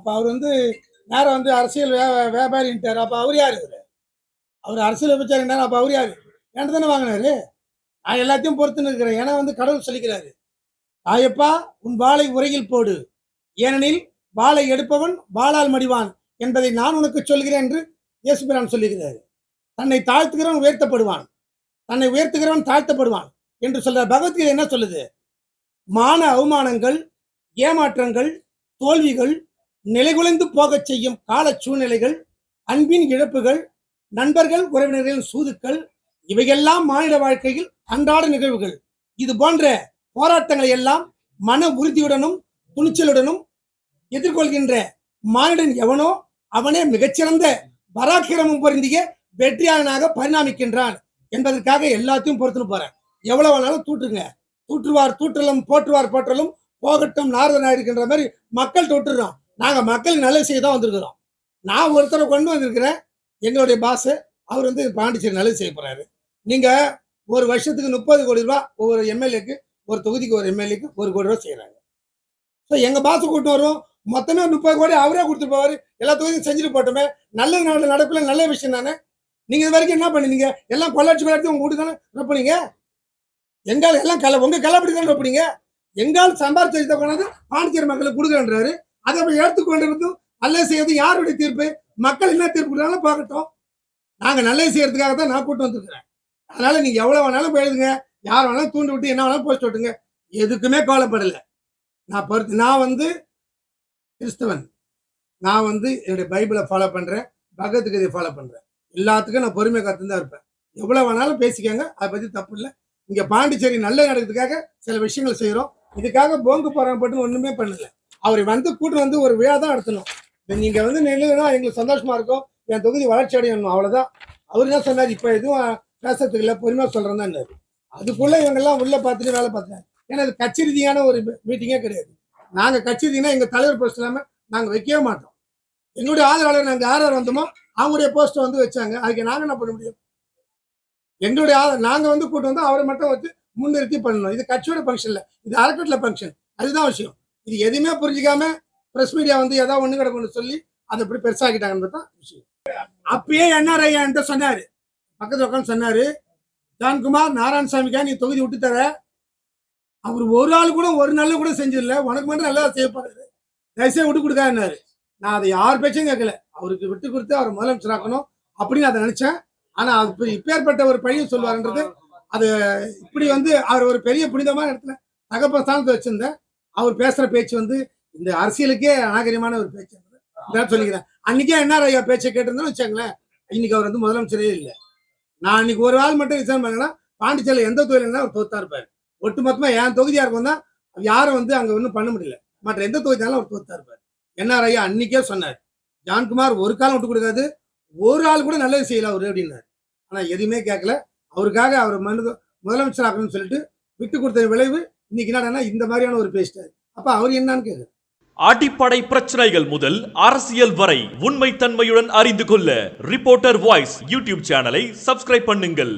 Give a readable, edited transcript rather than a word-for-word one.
அப்போ அவர் வந்து நேரம் வந்து அரசியல் வியாபாரின்ட்டார். அப்போ அவர் யார்? அவர் அரசியல் விபச்சாரின்றார். அப்போ அவர் யார்? என்கிட்ட தானே வாங்கினாரு. நான் எல்லாத்தையும் பொறுத்துன்னு இருக்கிறேன். ஏன்னா வந்து கடவுள் சொல்லிக்கிறாரு, தாயப்பா உன் வாளை உரையில் போடு, ஏனெனில் வாளை எடுப்பவன் வாளால் மடிவான் என்பதை நான் உனக்கு சொல்கிறேன் என்று இயேசுபிரான் சொல்லுகிறார். தன்னை தாழ்த்துகிறவன் உயர்த்தப்படுவான், தன்னை உயர்த்துகிறவன் தாழ்த்தப்படுவான் என்று சொல்ற பகவத்கீதை என்ன சொல்லுது? மான அவமானங்கள், ஏமாற்றங்கள், தோல்விகள், நிலைகுலைந்து போகச் செய்யும் கால சூழ்நிலைகள், அன்பின் இழப்புகள், நண்பர்கள் உறவினர்களின் சூதுக்கள், இவையெல்லாம் மானிட வாழ்க்கையில் அன்றாட நிகழ்வுகள். இது போன்ற போராட்டங்களை எல்லாம் மன உறுதியுடனும் துணிச்சலுடனும் எதிர்கொள்கின்ற மானிடன் எவனோ அவனே மிகச்சிறந்த பராக்கிரமம் பொருந்திய வெற்றியாளனாக பரிணாமிக்கின்றான் என்பதற்காக எல்லாத்தையும் பொறுத்துன்னு போறேன். எவ்வளவு வேணாலும் தூட்டுங்க, தூற்றுவார் தூற்றலும் போற்றுவார் போற்றலும் போகட்டும் நாரதனா இருக்கின்ற மாதிரி மக்கள் தொட்டுறோம். நாங்க மக்கள் நல்லது செய்ய தான் வந்திருக்கிறோம். நான் ஒருத்தரை கொண்டு வந்திருக்கிறேன், எங்களுடைய பாஸ். அவர் வந்து பாண்டிச்சேரி நல்லது செய்ய போறாரு. நீங்க ஒரு வருஷத்துக்கு 30 கோடி ரூபாய் ஒவ்வொரு எம்எல்ஏக்கு, ஒரு தொகுதிக்கு ஒரு எம்எல்ஏக்கு 1 கோடி ரூபாய் செய்யறாங்க. எங்க பாஸ் கூட்டு வரும், மொத்தமே 30 கோடி அவரே கொடுத்துட்டு போவாரு. எல்லா தொகுதியும் செஞ்சுட்டு போட்டோமே, நல்ல நாடு நடக்கல, நல்ல விஷயம் தானே. நீங்க இது வரைக்கும் என்ன பண்ணீங்க? எல்லாம் கொள்ளாட்சி உங்க வீட்டு தானே ரொப்பினீங்க. எங்கால் எல்லாம் உங்க கள்ளப்படி தானே ரொப்பினீங்க. எங்கால் சம்பாரிச்சு வச்சதை கொண்டாந்து பாண்டிச்சேரி மக்களுக்கு கொடுக்குறேன்றாரு. அதை அப்படி எடுத்துக்கொண்டிருந்து நல்லது செய்யறது யாருடைய தீர்ப்பு? மக்கள் என்ன தீர்ப்பு கொடுத்தாலும் பார்க்கட்டும். நாங்க நல்லது செய்யறதுக்காக தான் நான் கூட்டு வந்துருக்கிறேன். அதனால நீங்க எவ்வளவு வேணாலும் போயிடுங்க, யார் வேணாலும் தூண்டி விட்டு என்ன வேணாலும் போஸ்ட் விட்டுங்க, எதுக்குமே கவலைப்படலை. நான் வந்து கிறிஸ்தவன். நான் வந்து என்னுடைய பைபிளை ஃபாலோ பண்றேன், பகவத்கீதையை ஃபாலோ பண்றேன். எல்லாத்துக்கும் நான் பொறுமை காத்து தான் இருப்பேன். எவ்வளவு வேணாலும் பேசிக்கங்க, அதை பத்தி தப்பு இல்லை. இங்க பாண்டிச்சேரி நல்ல நடக்கிறதுக்காக சில விஷயங்கள் செய்யறோம். இதுக்காக போங்கு போறாங்க போட்டு ஒண்ணுமே பண்ணல. அவரை வந்து கூட்டு வந்து ஒரு விழா தான் நடத்தணும். நீங்க வந்து நில்லுன்னா எங்களுக்கு சந்தோஷமா இருக்கும், என் தொகுதி வளர்ச்சி அடையணும், அவ்வளவுதான். அவரு என்ன சொன்னார், இப்ப எதுவும் பேசுறதுக்கு இல்லை, பொறுமையா சொல்றேன் தான். அதுக்குள்ள இவங்க எல்லாம் உள்ள பார்த்துட்டு வேலை பார்த்தாங்க. ஏன்னா அது கட்சி ரீதியான ஒரு மீட்டிங்கே கிடையாது. நாங்க கட்சி ரீதினா எங்க தலைவர் போஸ்ட் இல்லாம நாங்க வைக்கவே மாட்டோம். எங்களுடைய ஆதரவாளர் நாங்க யார் வந்தோமோ அவங்களுடைய போஸ்ட் வந்து வச்சாங்க. அதுக்கு நாங்க என்ன பண்ண முடியும்? எங்களுடைய நாங்க வந்து கூட்டம் வந்து அவரை மட்டும் வச்சு முன்னிறுத்தி பண்ணணும். இது கட்சியோட ஃபங்க்ஷன் இல்லை, இது அறக்கட்டளை ஃபங்க்ஷன். அதுதான் விஷயம். இது எதுவுமே புரிஞ்சிக்காம பிரஸ் மீடியா வந்து ஏதாவது ஒண்ணு கிடக்குன்னு சொல்லி அதை இப்படி பெருசாக்கிட்டாங்கன்னு தான் விஷயம். அப்பயே என்ஆர் ஐயா என்கிட்ட சொன்னாரு, பக்கத்துல உட்காந்து சொன்னாரு, ஜான்குமார் நாராயணசாமிக்கா நீ தொகுதி விட்டு தர, அவர் ஒரு ஆள் கூட ஒரு நல்ல கூட செஞ்சிடல, உனக்கு மட்டும் நல்லா செய்யப்படுறாரு, தயவுசெய்து விட்டு கொடுக்காருன்னாரு. நான் அதை யார் பேச்சும் கேட்கல, அவருக்கு விட்டு கொடுத்து அவர் முதலமைச்சர் ஆக்கணும் அப்படின்னு அதை நினைச்சேன். ஆனா அது இப்பேற்பட்ட ஒரு பழியை சொல்லுவாருன்றது, அது இப்படி வந்து அவர் ஒரு பெரிய புனிதமான இடத்துல தகப்ப ஸ்தானத்தை வச்சிருந்தேன். அவர் பேசுற பேச்சு வந்து இந்த அரசியலுக்கே அநாகரிகமான ஒரு பேச்சு சொல்லிக்கிறேன். அன்னைக்கே என்ன ஐயா பேச்சை கேட்டிருந்தோம்னு வச்சாங்களேன், இன்னைக்கு அவர் வந்து முதலமைச்சரே இல்லை. நான் இன்னைக்கு ஒரு ஆள் மட்டும் ரிசைன் பண்ணேன்னா பாண்டிச்சேரியில் எந்த தொழில் அவர் தோத்தா இருப்பாரு. ஒட்டுமொத்தமா என் தொகுதியா இருக்கும் தான் யாரும் வந்து அங்க ஒன்றும் பண்ண முடியல. மற்ற எந்த தொகுதியாலும் அவர் தோத்தா இருப்பாரு. என்ஆர் ஐயா அன்னைக்கே சொன்னார், ஜான்குமார் ஒரு காலம் விட்டு கொடுக்காது, ஒரு ஆள் கூட நல்லது செய்யல அவரு அப்படின்னாரு. ஆனா எதுவுமே கேட்கல. அவருக்காக அவர் முதலமைச்சர் ஆகணும்னு சொல்லிட்டு விட்டு கொடுத்த விளைவு இன்னைக்கு என்னன்னா இந்த மாதிரியான ஒரு பேசிட்டாரு. அப்ப அவர் என்னன்னு கேட்குது. அடிப்படை பிரச்சனைகள் முதல் அரசியல் வரை உண்மை தன்மையுடன் அறிந்து கொள்ள ரிப்போர்ட்டர் வாய்ஸ் யூடியூப் சேனலை சப்ஸ்கிரைப் பண்ணுங்கள்.